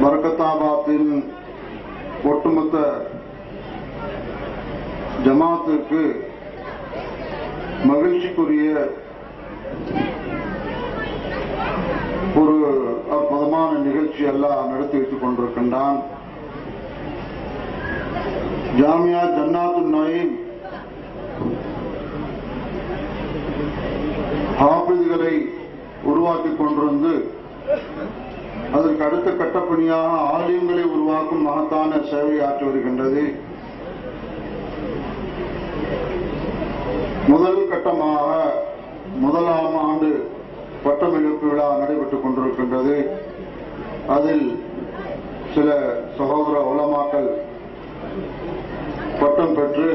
பரக்கத்தாபாத்தின் ஒட்டுமொத்த ஜமாத்திற்கு மகிழ்ச்சிக்குரிய ஒரு அற்புதமான நிகழ்ச்சி எல்லாம் நடத்தி வைத்துக் கொண்டிருக்கின்றான். ஜாமியா ஜன்னாத்துன் நயீம் ஹாஃபிஸ்களை உருவாக்கிக் கொண்டிருந்து அதற்கு அடுத்த கட்டப்பணியாக ஆலிம்களை உருவாக்கும் மகத்தான சேவை ஆற்றி வருகின்றது. முதல் கட்டமாக முதலாம் ஆண்டு பட்டமளிப்பு விழா நடைபெற்றுக் கொண்டிருக்கின்றது. அதில் சில சகோதர உலமாக்கள் பட்டம் பெற்று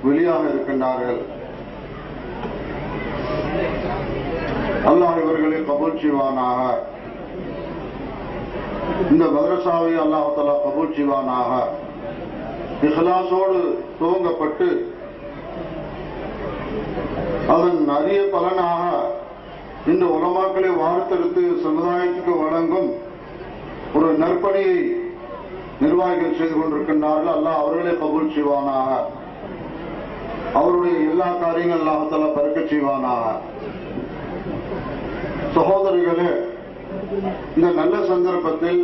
வெளியாக இருக்கின்றார்கள். அல்லாஹ் இவர்களை கபூல் செய்வானாக. இந்த மதரசாவை அல்லாஹ் தஆலா கபூல் செய்வானாக. இஹ்லாஸோடு துவங்கப்பட்டு அதன் அரிய பலனாக இந்த உலமாக்களை வார்த்தெடுத்து சமுதாயத்துக்கு வழங்கும் ஒரு நற்பணியை நிர்வாகிகள் செய்து கொண்டிருக்கின்றார்கள். அல்லாஹ் அவர்களை கபூல் செய்வானாக. அவருடைய எல்லா காரியங்கள் அல்லாஹ் தஆலா பறக்கச் செய்வானாக. சகோதரர்களே, இந்த நல்ல சந்தர்ப்பத்தில்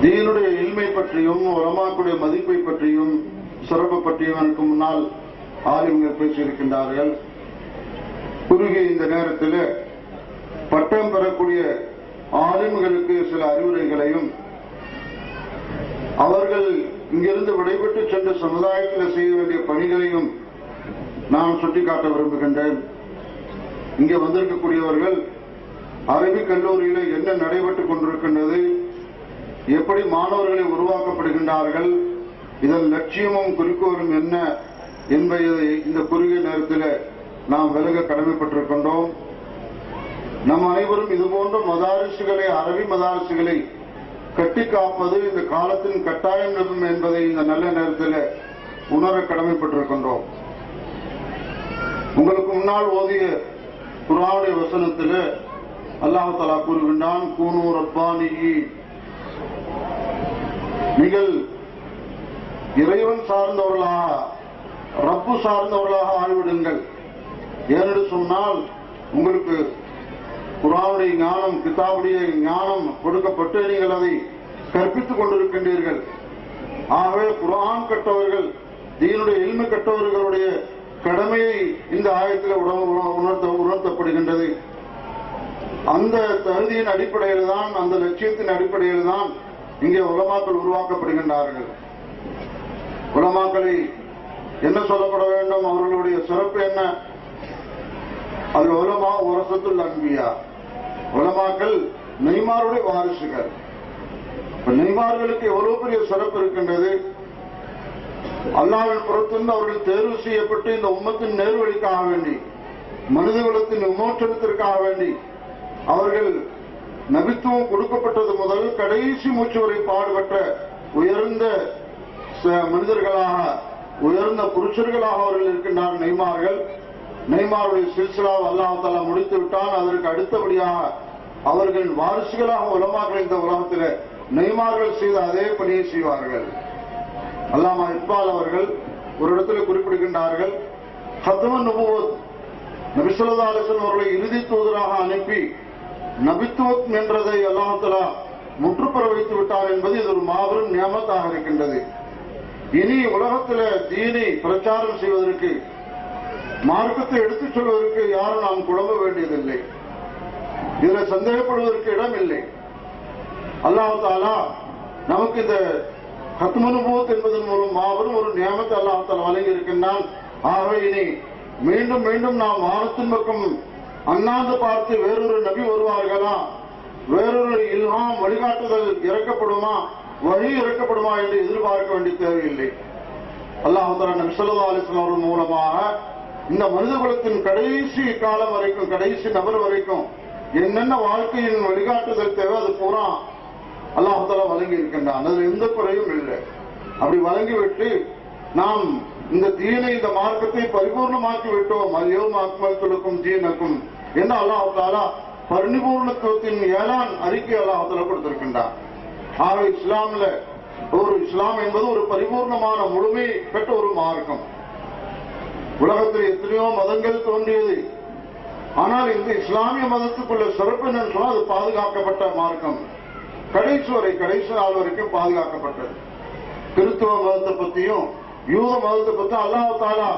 தீனுடைய இல்மை பற்றியும் உலமாக்களுடைய மதிப்பை பற்றியும் சிறப்பு பற்றியும் எனக்கு முன்னால் ஆலிம்கள் பேசியிருக்கின்றார்கள். குறுகிய இந்த நேரத்தில் பட்டம் பெறக்கூடிய ஆலிம்களுக்கு சில அறிவுரைகளையும் அவர்கள் இங்கிருந்து விடைபெற்று சென்ற சமுதாயத்தில் செய்ய வேண்டிய பணிகளையும் நான் சுட்டிக்காட்ட விரும்புகின்றேன். இங்கே வந்திருக்கக்கூடியவர்கள் அரபிக் கல்லூரியில் என்ன நடைபெற்றுக் கொண்டிருக்கின்றது, எப்படி மாணவர்களை உருவாக்கப்படுகின்றார்கள், இதன் லட்சியமும் குறிக்கோளும் என்ன என்பதை இந்த குறுகிய நேரத்தில் நாம் விலக கடமைப்பட்டிருக்கின்றோம். நம் அனைவரும் இதுபோன்ற மதாரிசுகளை, அரபி மதாரிசுகளை கட்டி காப்பது இந்த காலத்தின் கட்டாயம் நிறுவனம் என்பதை இந்த நல்ல நேரத்தில் உணர கடமைப்பட்டிருக்கின்றோம். உங்களுக்கு முன்னால் ஓதிய குர்ஆனுடைய வசனத்தில் அல்லாஹ் தஆலா கூறுகின்றான், கூனு ரப்பானியீன், நீங்கள் இறைவன் சார்ந்தவர்களாக, ரப்பு சார்ந்தவர்களாக ஆகிவிடுங்கள். ஏனென்று சொன்னால் உங்களுக்கு குர்ஆனுடைய ஞானம், கிதாபுடைய ஞானம் கொடுக்கப்பட்டு நீங்கள் அதை கற்பித்துக் கொண்டிருக்கின்றீர்கள். ஆகவே குர்ஆன் கற்றவர்கள், தீனுடைய இல்மு கற்றவர்களுடைய கடமையை இந்த ஆயத்தில் உணர்த்தப்படுகின்றது. அந்த தகுதியின் அடிப்படையில் தான், அந்த லட்சியத்தின் அடிப்படையில் தான் இங்கே உலமாக்கள் உருவாக்கப்படுகின்றார்கள். உலமாக்களை என்ன சொல்லப்பட வேண்டும், அவர்களுடைய சிறப்பு என்ன? அது உலமா வரசத்துல் அன்பியா, உலமாக்கள் நெய்மாருடைய வாரிசுகள். நெய்மார்களுக்கு எவ்வளவு பெரிய சிறப்பு இருக்கின்றது. அல்லாஹ்வின் புறத்திலிருந்து அவர்கள் தேர்வு செய்யப்பட்டு இந்த உம்மத்தின் நேர்வழிக்காக வேண்டி, மனித குலத்தின் விமோசனத்திற்காக வேண்டி அவர்கள் நபித்துவம் கொடுக்கப்பட்டது முதல் கடைசி மூச்சு வரை பாடுபட்ட உயர்ந்த மனிதர்களாக, உயர்ந்த புருஷர்களாக அவர்கள் இருக்கின்றார் நெய்மார்கள். நெய்மாருடைய சில்சிலாவை அல்லாஹ் தஆலா முடித்து விட்டான். அதற்கு அடுத்தபடியாக அவர்களின் வாரிசுகளாக உலமாக்கள் இந்த உலகத்தில் நெய்மார்கள் செய்த அதே பணியை செய்வார்கள். அல்லாமா இக்பால் அவர்கள் ஒரு இடத்துல குறிப்பிடுகின்றார்கள், ஹத்முன் நுபுவத், நபி ஸல்லல்லாஹு அலைஹி வஸல்லம் அவர்களை இறுதி தூதராக அனுப்பி நபித்துவம் என்றதை அல்லாஹ் தஆலா முற்றுப்பெற வைத்து விட்டார் என்பது இது ஒரு மாபெரும் நியமத்தாக இருக்கின்றது. இனி உலகத்தில் தீனை பிரச்சாரம் செய்வதற்கு, மார்க்கத்தை எடுத்துச் சொல்வதற்கு யாரும் நாம் குழம்ப வேண்டியதில்லை. இதில் சந்தேகப்படுவதற்கு இடம் இல்லை. அல்லாஹ் தஆலா நமக்கு இந்த ஹத்முன் நுபுவத் என்பதன் மூலம் மாபெரும் ஒரு நியமத்தை அல்லாஹ் தஆலா வழங்கி இருக்கின்றான். ஆகவே இனி மீண்டும் மீண்டும் நாம் வானத்தின் பக்கம் அண்ணாந்து பார்த்து வேறொரு நபி வருவார்களா, வேறொரு இல்ஹாம் வழிகாட்டுதல் இறக்கப்படுமா, வழி இறக்கப்படுமா என்று எதிர்பார்க்க வேண்டிய தேவையில்லை. அல்லாஹ் தஆலா நபி ஸல்லல்லாஹு அலைஹி வஸல்லம் அவர்கள் மூலமாக இந்த மனித குலத்தின் கடைசி காலம் வரைக்கும், கடைசி நபர் வரைக்கும் என்னென்ன வாழ்க்கையின் வழிகாட்டுதல் தேவை அது பூரா அல்லாஹ் தஆலா வழங்கி இருக்கின்றான். அதில் எந்த குறையும் இல்லை. அப்படி வழங்கிவிட்டு நாம் இந்த தீனை, இந்த மார்க்கத்தை பரிபூர்ணமாக்கி விட்டோம். அல்யௌம அக்மல்து லக்கும் தீனக்கும் என்று அல்லாஹ் தஆலா பரிபூர்ணத்துவத்தின் 7ஆம் அறிக்கை அல்லாஹ் கொடுத்திருக்கின்றார். ஆக இஸ்லாம் என்பது ஒரு பரிபூர்ணமான முழுமை பெற்ற ஒரு மார்க்கம். உலகத்தில் எத்தனையோ மதங்கள் தோன்றியது. ஆனால் இந்த இஸ்லாமிய மதத்துக்குள்ள சிறப்பு என்னன்னு சொன்னால் அது பாதுகாக்கப்பட்ட மார்க்கம். கடைசி நாள் வரைக்கும் பாதுகாக்கப்பட்டது. கிறிஸ்துவ மதத்தை பற்றியும் யூத மதத்தை பற்றியும் அல்லாஹ் தஆலா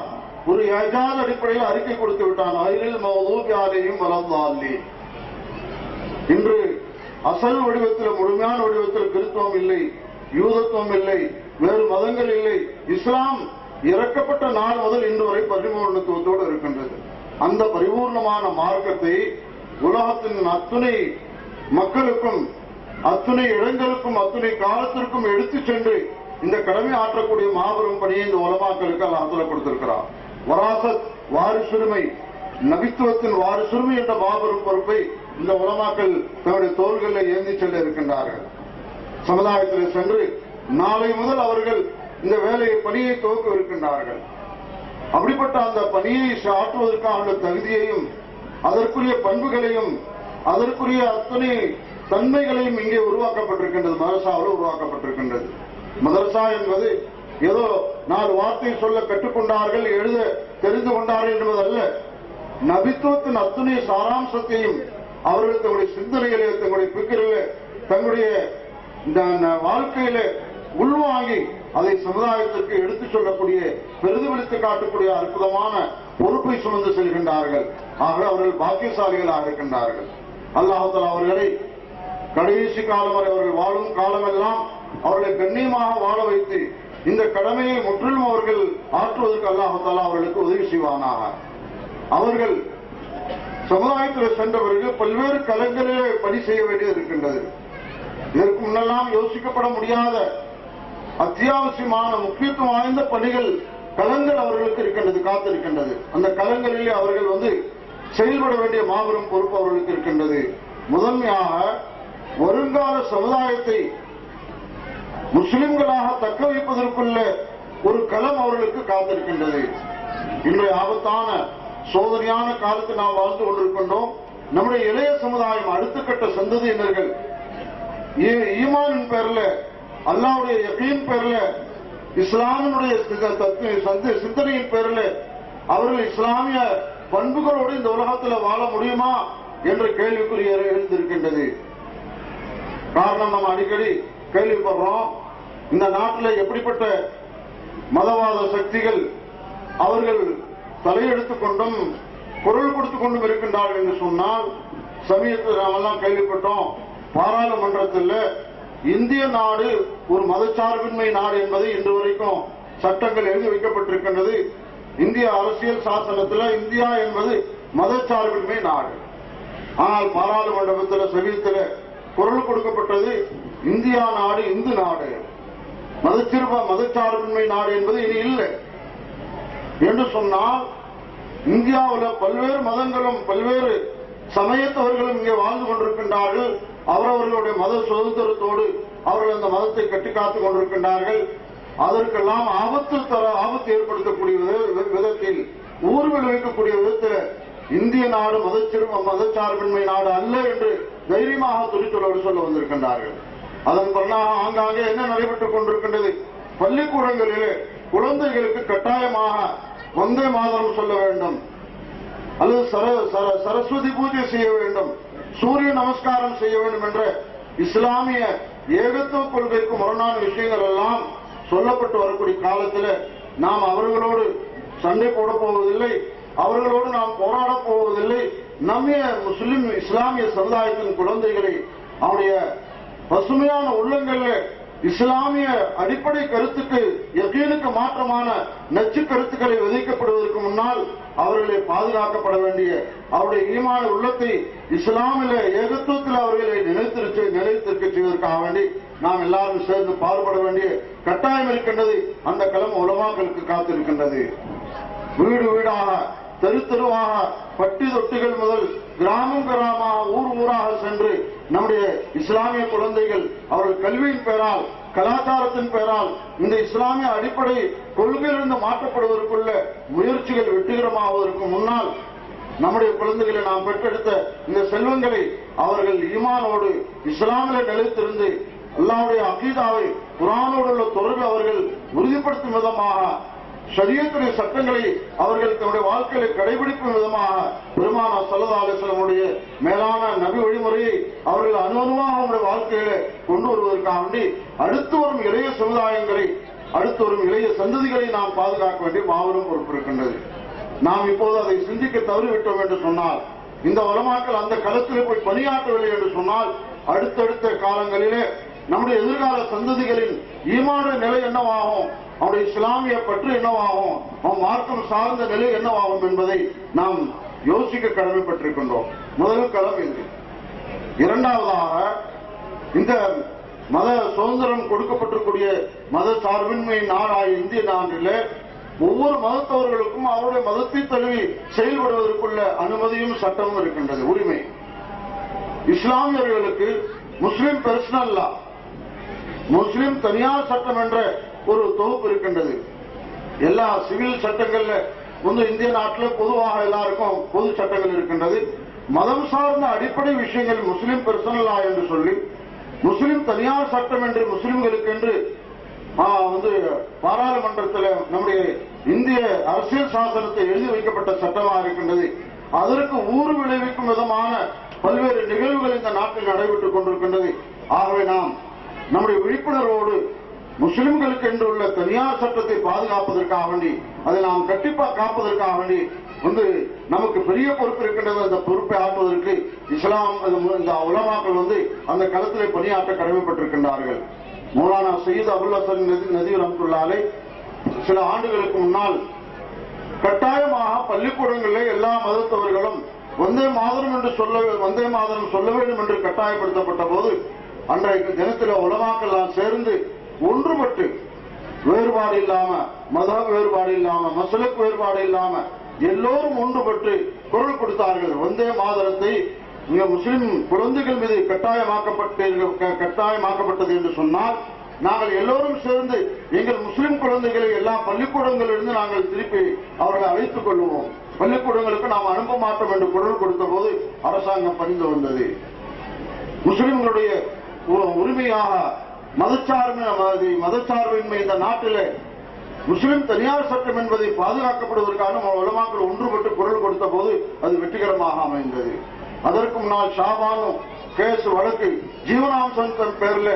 ஒரு ஏஜாஸ் அடிப்படையில் அறிக்கை கொடுத்து விட்டான். அஹ்லில் மவ்தூபி அலைஹிம் வலல்லாலீன். இன்று அசல் வடிவத்தில், முழுமையான வடிவத்தில் கிறிஸ்துவம் இல்லை, யூதத்துவம் இல்லை, வேறு மதங்கள் இல்லை. இஸ்லாம் இறக்கப்பட்ட நாள் முதல் இன்று வரை பரிபூர்ணத்துவத்தோடு இருக்கின்றது. அந்த பரிபூர்ணமான மார்க்கத்தை உலகத்தின் அத்துணை மக்களுக்கும், அத்துணை இடங்களுக்கும், அத்துணை காலத்திற்கும் எடுத்து சென்று இந்த கடமை ஆற்றக்கூடிய மாபெரும் பணியை இந்த உலமாக்களுக்கு அல்லாஹ் கொடுத்திருக்கிறார். வராசத், வாரிசுரிமை, நபித்துவத்தின் வாரிசுரிமை என்ற மாபெரும் பொறுப்பை இந்த உலமாக்கள் தன்னுடைய தோள்களில் ஏந்தி செல்ல இருக்கின்றார்கள். சமுதாயத்தில் சென்று நாளை முதல் அவர்கள் இந்த வேலையை, பணியை துவக்க இருக்கின்றார்கள். அப்படிப்பட்ட அந்த பணியை ஆற்றுவதற்கான தகுதியையும், அதற்குரிய பண்புகளையும், அதற்குரிய அத்தனை தன்மைகளையும் இங்கே உருவாக்கப்பட்டிருக்கின்றது. மதரசாவில் உருவாக்கப்பட்டிருக்கின்றது. மதரசா என்பது ஏதோ 4 வார்த்தை சொல்ல கற்றுக்கொண்டார்கள், எழுத தெரிந்து கொண்டார்கள் என்பதல்ல. நபித்துவத்தின் அத்துணை சாராம்சத்தையும் அவர்கள் தங்களுடைய சிந்தனைகளே, தங்களுடைய பிக்கரிலே, தங்களுடைய வாழ்க்கையில உள்வாங்கி அதை சமுதாயத்திற்கு எடுத்துச் சொல்லக்கூடிய, பிரதிபலித்து காட்டக்கூடிய அற்புதமான பொறுப்பை சுமந்து செல்கின்றார்கள். ஆக அவர்கள் பாக்கியசாலிகளாக இருக்கின்றார்கள். அல்லாஹ் தஆலா அவர்களை கடைசி காலம் வரை, அவர்கள் வாழும் காலமெல்லாம் அவர்களை கண்ணியமாக வாழ வைத்து இந்த கடமையை முற்றிலும் அவர்கள் ஆற்றுவதற்கு அல்லாஹ் தஆலா அவர்களுக்கு உதவி செய்வானாக. அவர்கள் சமுதாயத்தில் சென்றவர்கள் பல்வேறு களங்களிலே பணி செய்ய வேண்டியது இருக்கின்றது. இதற்கு முன்னெல்லாம் யோசிக்கப்பட முடியாத அத்தியாவசியமான முக்கியத்துவம் வாய்ந்த பணிகள், களங்கள் அவர்களுக்கு இருக்கின்றது, காத்திருக்கின்றது. அந்த களங்களிலே அவர்கள் செயல்பட வேண்டிய மாபெரும் பொறுப்பு அவர்களுக்கு இருக்கின்றது. முதன்மையாக வருங்கால சமுதாயத்தை முஸ்லிம்களாக தக்க வைப்பதற்குள்ள ஒரு களம் அவர்களுக்கு காத்திருக்கின்றது. இன்றைய ஆபத்தான சோதனையான காலத்தை நாம் வாழ்ந்து கொண்டிருக்கின்றோம். நம்முடைய இளைய சமுதாயம், அடுத்த கட்ட சந்ததியினர்கள் ஈமானின் பேர்ல, அல்லாஹ்வுடைய யகீன் பேர்ல, இஸ்லாமினுடைய சிந்தனையின் பேர்ல அவர்கள் இஸ்லாமிய பண்புகளோடு இந்த உலகத்தில் வாழ முடியுமா என்ற கேள்விக்குரிய எழுந்திருக்கின்றது. காரணம், நம்ம அடிக்கடி கேள்விப்படுறோம், இந்த நாட்டில் எப்படிப்பட்ட மதவாத சக்திகள் அவர்கள் தலையெடுத்துக் கொண்டும் குரல் கொடுத்துக் கொண்டும் இருக்கின்றார்கள் என்று சொன்னால், சமீபத்தில் நாமெல்லாம் கேள்விப்பட்டோம், பாராளுமன்றத்தில் இந்திய நாடு ஒரு மதச்சார்பின்மை நாடு என்பது இன்று வரைக்கும் சட்டங்கள் எழுதி வைக்கப்பட்டிருக்கின்றது. இந்திய அரசியல் சாசனத்தில் இந்தியா என்பது மதச்சார்பின்மை நாடு. ஆனால் பாராளுமன்றத்தில் சமீபத்தில் குரல் கொடுக்கப்பட்டது, இந்தியா நாடு இந்து நாடு, மதச்சார்பின்மை நாடு என்பது இனி இல்லை என்று சொன்னால், இந்தியாவில் பல்வேறு மதங்களும் பல்வேறு சமயத்தவர்களும் இங்கே வாழ்ந்து கொண்டிருக்கின்றார்கள். அவரவர்களுடைய மத சுதந்திரத்தோடு அவர்கள் அந்த மதத்தை கட்டி காத்துக் கொண்டிருக்கின்றார்கள். அதற்கெல்லாம் ஆபத்து ஏற்படுத்தக்கூடிய விதத்தில், ஊர் விளைவிக்கக்கூடிய விதத்தில் இந்திய நாடு மதச்சார்பின்மை நாடு அல்ல என்று தைரியமாக துணிச்சலோடு சொல்ல வந்திருக்கின்றார்கள். அதன் பிறனாக ஆங்காங்கே என்ன நடைபெற்றுக் கொண்டிருக்கின்றது? பள்ளிக்கூடங்களிலே குழந்தைகளுக்கு கட்டாயமாக வந்தே மாதரம் சொல்ல வேண்டும், அல்லது சரஸ்வதி பூஜை செய்ய வேண்டும், சூரிய நமஸ்காரம் செய்ய வேண்டும் என்ற இஸ்லாமிய ஏகத்துவ கொள்கைக்கு முரணான விஷயங்கள் எல்லாம் சொல்லப்பட்டு வரக்கூடிய காலத்தில் நாம் அவர்களோடு சண்டை போட போவதில்லை, அவர்களோடு நாம் போராடப் போவதில்லை. நம்முடைய முஸ்லிம் இஸ்லாமிய சமுதாயத்தின் குழந்தைகளை அவருடைய பசுமையான உள்ளங்களில் இஸ்லாமிய அடிப்படை கருத்துக்கு, யகீனுக்கு மாற்றமான நச்சு கருத்துக்களை விதைக்கப்படுவதற்கு முன்னால் அவர்களை பாதுகாக்கப்பட வேண்டிய அவருடைய ஈமான உள்ளத்தை இஸ்லாமில ஏகத்துவத்தில் அவர்களை நிலைத்திருக்க செய்வதற்காக வேண்டி நாம் எல்லாரும் சேர்ந்து பாடுபட வேண்டிய கட்டாயம் இருக்கின்றது. அந்த களம் உலமாக்களுக்கு காத்திருக்கின்றது. வீடு வீடாக, தெரு தெருவாக, பட்டி தொட்டிகள் முதல் கிராமம் கிராமமாக, ஊர் ஊராக சென்று நம்முடைய இஸ்லாமிய குழந்தைகள் அவர்கள் கல்வியின் பெயரால், கலாச்சாரத்தின் பெயரால் இந்த இஸ்லாமிய அடிப்படை கொள்கையிலிருந்து மாற்றப்படுவதற்குள்ள முயற்சிகள் வெற்றிகரமாவதற்கு முன்னால் நம்முடைய குழந்தைகளை நாம் பெற்றெடுத்த இந்த செல்வங்களை அவர்கள் ஈமானோடு இஸ்லாமில நிலைத்திருந்து அல்லாஹ்வுடைய அகீதாவை குர்ஆனோடு உள்ள தொடர்பை அவர்கள் உறுதிப்படுத்தும் விதமாக ஷரியத்துடைய சட்டங்களை அவர்கள் தன்னுடைய வாழ்க்கையை கடைபிடிக்கும் விதமாக பெருமானார் ஸல்லல்லாஹு அலைஹி வஸல்லம் மேலான நபி வழிமுறையை அவர்கள் அனுபவமாக அவருடைய வாழ்க்கையில கொண்டு வருவதற்காக வேண்டி அடுத்து வரும் இளைய சமுதாயங்களை அடுத்து வரும் இளைய சந்ததிகளை நாம் பாதுகாக்க வேண்டிய மாபெரும் பொறுப்பு இருக்கின்றது. நாம் இப்போது அதை சிந்திக்க தவறிவிட்டோம் என்று சொன்னால், இந்த உலமாக்கள் அந்த களத்தில் போய் பணியாற்றவில்லை என்று சொன்னால், அடுத்தடுத்த காலங்களிலே நம்முடைய எதிர்கால சந்ததிகளின் ஈமான நிலை என்னவாகும், அவருடைய இஸ்லாமிய பற்று என்னவாகும், அவன் மார்க்கம் சார்ந்த நிலை என்னவாகும் என்பதை நாம் யோசிக்க கடமைப்பட்டிருக்கின்றோம். முதல் களம் இது. இரண்டாவதாக, இந்த மத சுதந்திரம் கொடுக்கப்பட்டிருக்கூடிய மத சார்பின்மை நாடாய இந்திய நாட்டிலே ஒவ்வொரு மதத்தவர்களுக்கும் அவருடைய மதத்தை தழுவி செயல்படுவதற்குள்ள அனுமதியும் சட்டமும் இருக்கின்றது, உரிமை. இஸ்லாமியர்களுக்கு முஸ்லிம் பர்சனல் லா, முஸ்லிம் தனியார் சட்டம் என்ற ஒரு தொகுப்பு இருக்கின்றது. எல்லா சிவில் சட்டங்கள்ல இந்திய நாட்டில் பொதுவாக எல்லாருக்கும் பொது சட்டங்கள் இருக்கின்றது. மதம் சார்ந்த அடிப்படை விஷயங்கள் முஸ்லிம் பர்சனல் லா என்று சொல்லி, முஸ்லிம் தனியார் சட்டம் என்று முஸ்லிம்களுக்கு என்று பாராளுமன்றத்தில் நம்முடைய இந்திய அரசியல் சாசனத்தை எழுதி வைக்கப்பட்ட சட்டமாக இருக்கின்றது. அதற்கு ஊறு விளைவிக்கும் விதமான பல்வேறு நிகழ்வுகள் இந்த நாட்டில் நடைபெற்றுக் கொண்டிருக்கின்றது. ஆகவே நாம் நம்முடைய விழிப்புணர்வோடு முஸ்லிம்களுக்கு என்று உள்ள தனியார் சட்டத்தை பாதுகாப்பதற்காக வேண்டி, அதை நாம் கட்டிப்பா காப்பதற்காக வேண்டி நமக்கு பெரிய பொறுப்பு இருக்கின்றது. அந்த பொறுப்பை ஆற்றுவதற்கு இஸ்லாம் இந்த உலமாக்கள் அந்த களத்திலே பணியாற்ற கடமைப்பட்டிருக்கின்றார்கள். மௌலானா சையீத் அபுல் ஹசன் நதீர் ரஹ்மத்துல்லாஹி அலைஹி சில ஆண்டுகளுக்கு முன்னால் கட்டாயமாக பள்ளிக்கூடங்களில் எல்லா மதத்தவர்களும் வந்தே மாதரம் சொல்ல வேண்டும் என்று கட்டாயப்படுத்தப்பட்ட போது, அன்றைக்கு தினத்தில் உலமாக்கள் சேர்ந்து ஒன்றுபட்டு வேறுபாடு இல்லாம, மத வேறுபாடு இல்லாம, மஸ்லக் வேறுபாடு இல்லாம எல்லோரும் ஒன்றுபட்டு குரல் கொடுத்தார்கள். வந்தே மாதரத்தை முஸ்லிம் குழந்தைகள் மீது கட்டாயமாக்கப்பட்டது என்று சொன்னால், நாங்கள் எல்லோரும் சேர்ந்து எங்கள் முஸ்லிம் குழந்தைகளை எல்லா பள்ளிக்கூடங்களிலிருந்து நாங்கள் திருப்பி அவர்களை அழைத்துக் கொள்வோம், பள்ளிக்கூடங்களுக்கு நாம் அனுப்ப மாட்டோம் என்று குரல் கொடுத்த போது அரசாங்கம் பணிந்து வந்தது. முஸ்லிம்களுடைய உரிமையாக மதச்சார்பின்மை இந்த நாட்டில் முஸ்லிம் தனியார் சட்டம் என்பதை பாதுகாக்கப்படுவதற்கான உலமாக்கள் ஒன்றுபட்டு குரல் கொடுத்த போது அது வெற்றிகரமாக அமைந்தது. அதற்கு முன்னால் ஷாபானும் கேஸ் வழக்கு ஜீவனாம்சம் பேர்ல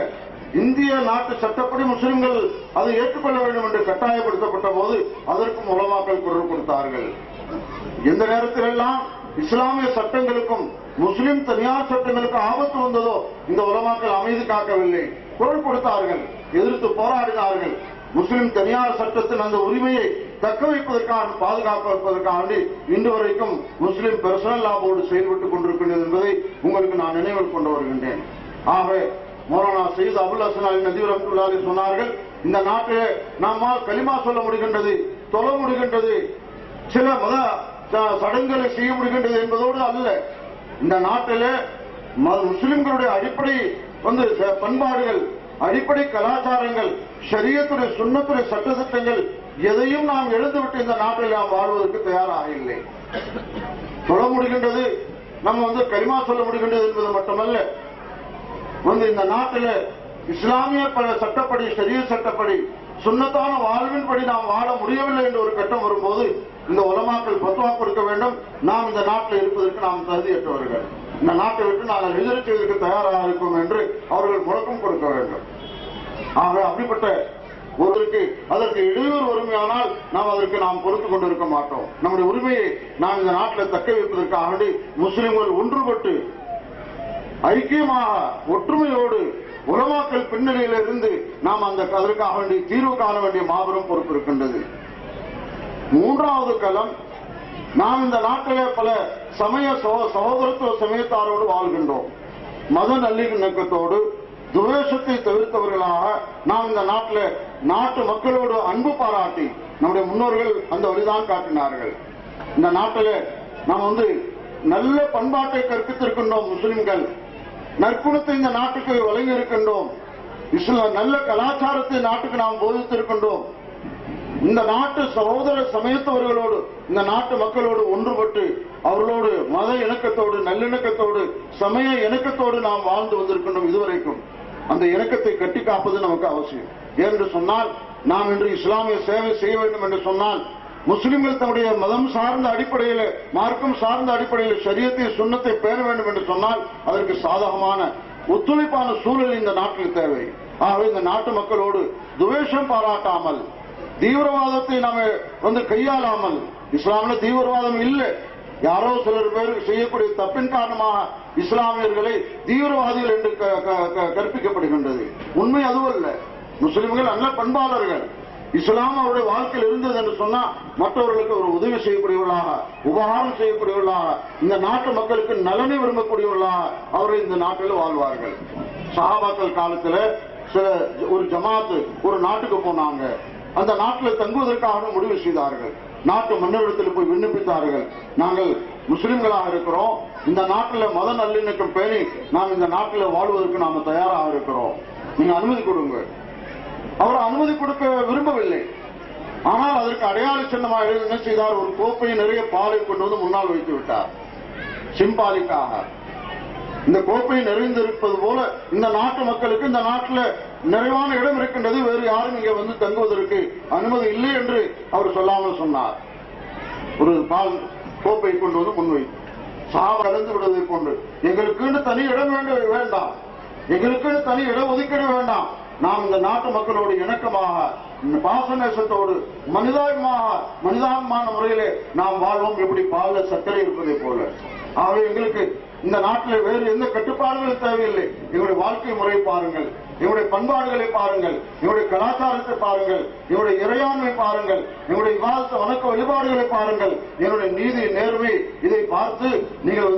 இந்திய நாட்டு சட்டப்படி முஸ்லிம்கள் அதை ஏற்றுக்கொள்ள வேண்டும் என்று கட்டாயப்படுத்தப்பட்ட போது அதற்கும் உலமாக்கள் குரல் கொடுத்தார்கள். எந்த நேரத்திலெல்லாம் இஸ்லாமிய சட்டங்களுக்கும் முஸ்லிம் தனியார் சட்டங்களுக்கும் ஆபத்து வந்ததோ இந்த உலமாக்கள் அமைதி காக்கவில்லை, குரல் கொடுத்தார்கள், எதிர்த்து போராடினார்கள். முஸ்லிம் தனியார் சட்டத்தின் அந்த உரிமையை தக்க வைப்பதற்காக பாதுகாப்பதற்காக இன்று வரைக்கும் முஸ்லிம் பர்சனல் லா போர்டு செயல்பட்டுக் கொண்டிருக்கின்றது என்பதை உங்களுக்கு நான் நினைவில் கொண்டு வருகின்றேன். ஆகவே மௌலானா சையீத் அபுல் ஹசன் அலி நதீர் ரஹ்மத்துல்லாஹி அலைஹி சொன்னார்கள், இந்த நாட்டிலே நம்மால் கலிமா சொல்ல முடிகின்றது, தொழ முடிகின்றது, சில மத சடங்குகளை செய்ய முடிகின்றது என்பதோடு அல்ல, இந்த நாட்டிலே முஸ்லிம்களுடைய அடிப்படை பண்பாடுகள், அடிப்படை கலாச்சாரங்கள், ஷரியத்துடைய சுன்னத்துடைய சட்டத்திட்டங்கள் எதையும் நாம் எழுந்துவிட்டு இந்த நாட்டில் நாம் வாழ்வதற்கு தயாராக இல்லை. சொல்ல முடிகின்றது, நம்ம கலிமா சொல்ல முடிகின்றது என்பது மட்டுமல்ல, இந்த நாட்டில் இஸ்லாமிய சட்டப்படி, ஷரியத் சட்டப்படி, சுன்னத்தான வாழ்வின்படி நாம் வாழ முடியவில்லை என்ற ஒரு கட்டம் வரும்போது இந்த உலமாக்கள் பத்வா கொடுக்க வேண்டும். நாம் இந்த நாட்டில் இருப்பதற்கு நாம் தகுதியற்றவர்கள், இந்த நாட்டை விட்டு நாங்கள் எதிர்ப்பதற்கு தயாராக இருக்கும் என்று அவர்கள் முழக்கம் கொடுக்க வேண்டும். ஆக அப்படிப்பட்ட ஒருவருக்கு அதற்கு இடையூறு உரிமையானால் நாம் பொறுத்துக் கொண்டிருக்க மாட்டோம். நம்முடைய உரிமையை நாம் இந்த நாட்டில் தக்க வைப்பதற்காக முஸ்லிம்கள் ஒன்றுபட்டு ஐக்கியமாக ஒற்றுமையோடு உலமாக்கள் பின்னணியில் இருந்து நாம் அதற்காக வேண்டிய தீர்வு காண வேண்டிய மாபெரும் பொறுப்பு இருக்கின்றது. மூன்றாவது களம், நாம் இந்த நாட்டிலே பல சமய சகோதரத்துவ சமயத்தாரோடு வாழ்கின்றோம். மத நல்லிணக்கத்தோடு துவேஷத்தை தவிர்த்தவர்களாக நாம் இந்த நாட்டில் நாட்டு மக்களோடு அன்பு பாராட்டி நம்முடைய முன்னோர்கள் அந்த வழிதான் காட்டினார்கள். இந்த நாட்டில் நாம் நல்ல பண்பாட்டை கற்பித்திருக்கின்றோம். முஸ்லிம்கள் நற்குணத்தை இந்த நாட்டுக்கு வழங்கி இருக்கின்றோம். நல்ல கலாச்சாரத்தை நாட்டுக்கு நாம் போதித்திருக்கின்றோம். இந்த நாட்டு சகோதர சமயத்தவர்களோடு இந்த நாட்டு மக்களோடு ஒன்றுபட்டு அவர்களோடு மத இணக்கத்தோடு நல்லிணக்கத்தோடு சமய இணக்கத்தோடு நாம் வாழ்ந்து வந்திருக்கின்றோம். இதுவரைக்கும் அந்த இணக்கத்தை கட்டி காப்பது நமக்கு அவசியம். ஏனென்று சொன்னால் நாம் இன்று இஸ்லாமிய சேவை செய்ய வேண்டும் என்று சொன்னால் முஸ்லிம்கள் தன்னுடைய மதம் சார்ந்த அடிப்படையில் மார்க்கம் சார்ந்த அடிப்படையில் ஷரியத்தை சுன்னத்தை பேண வேண்டும் என்று சொன்னால் அதற்கு சாதகமான ஒத்துழைப்பான சூழல் இந்த நாட்டில் தேவை. ஆகவே இந்த நாட்டு மக்களோடு துவேஷம் பாராட்டாமல் தீவிரவாதத்தை நாம கையாளாமல், இஸ்லாமிய தீவிரவாதம் இல்லை, யாரோ சிலர் பேர் செய்யக்கூடிய தப்பின் காரணமாக இஸ்லாமியர்களை தீவிரவாதிகள் என்று கற்பிக்கப்படுகின்றது. உண்மை அதுவல்ல. முஸ்லிம்கள் நல்ல பண்பாளர்கள். இஸ்லாம் அவருடைய வாழ்க்கையில் இருந்தது என்று சொன்னா மற்றவர்களுக்கு ஒரு உதவி செய்யக்கூடியவர்களாக, உபகாரம் செய்யக்கூடியவர்களாக, இந்த நாட்டு மக்களுக்கு நலனை விரும்பக்கூடியவர்களாக அவர்கள் இந்த நாட்டில் வாழ்வார்கள். சஹாபாக்கள் காலத்தில் சில ஒரு ஜமாத்து ஒரு நாட்டுக்கு போனாங்க. அந்த நாட்டில் தங்குவதற்காக முடிவு செய்தார்கள். நாட்டு மன்னரிடத்தில் போய் விண்ணப்பித்தார்கள். நாங்கள் முஸ்லிம்களாக இருக்கிறோம், இந்த நாட்டில் மத நல்லிணக்கம் பேணி நாம் இந்த நாட்டில் வாழ்வதற்கு நாம தயாராக இருக்கிறோம், நீங்க அனுமதி கொடுங்க. அவர் அனுமதி கொடுக்க விரும்பவில்லை. ஆனால் அதற்கு அடையாள சின்னமாக என்ன செய்தார்? ஒரு கோப்பை நிறைய பாலை கொண்டு வந்து முன்னால் வைத்து விட்டார். சிம்பாலிக்காக இந்த கோப்பை நிறைந்திருப்பது போல இந்த நாட்டு மக்களுக்கு இந்த நாட்டில் நிறைவான இடம் இருக்கின்றது, வேறு யாரும் இங்கே வந்து தங்குவதற்கு அனுமதி இல்லை என்று அவர் சொல்லாமல் சொன்னார். ஒரு பால் கோப்பை கொண்டு வந்து முன்வைத்து சாவ கலந்து விடுவதை கொண்டு எங்களுக்குன்னு தனி இடம் வேண்டாம், எங்களுக்குன்னு தனி இடம் ஒதுக்கீடு வேண்டாம், நாம் இந்த நாட்டு மக்களோடு இணக்கமாக பாசநேசத்தோடு மனிதாபிமான முறையிலே நாம் வாழ்வோம். எப்படி பால்ல சர்க்கரை இருப்பதை போல. ஆகவே எங்களுக்கு இந்த நாட்டில் வேறு எந்த கட்டுப்பாடுகளும் தேவையில்லை. எங்களுடைய வாழ்க்கை முறை பாருங்கள், எங்களுடைய பண்பாடுகளை பாருங்கள், எங்களுடைய கலாச்சாரத்தை பாருங்கள், எங்களுடைய இறையாண்மை பாருங்கள், எங்களுடைய விவாதத்தை வணக்க வழிபாடுகளை பாருங்கள், எங்களுடைய நீதி நேர்மை இதை பார்த்து நீங்கள்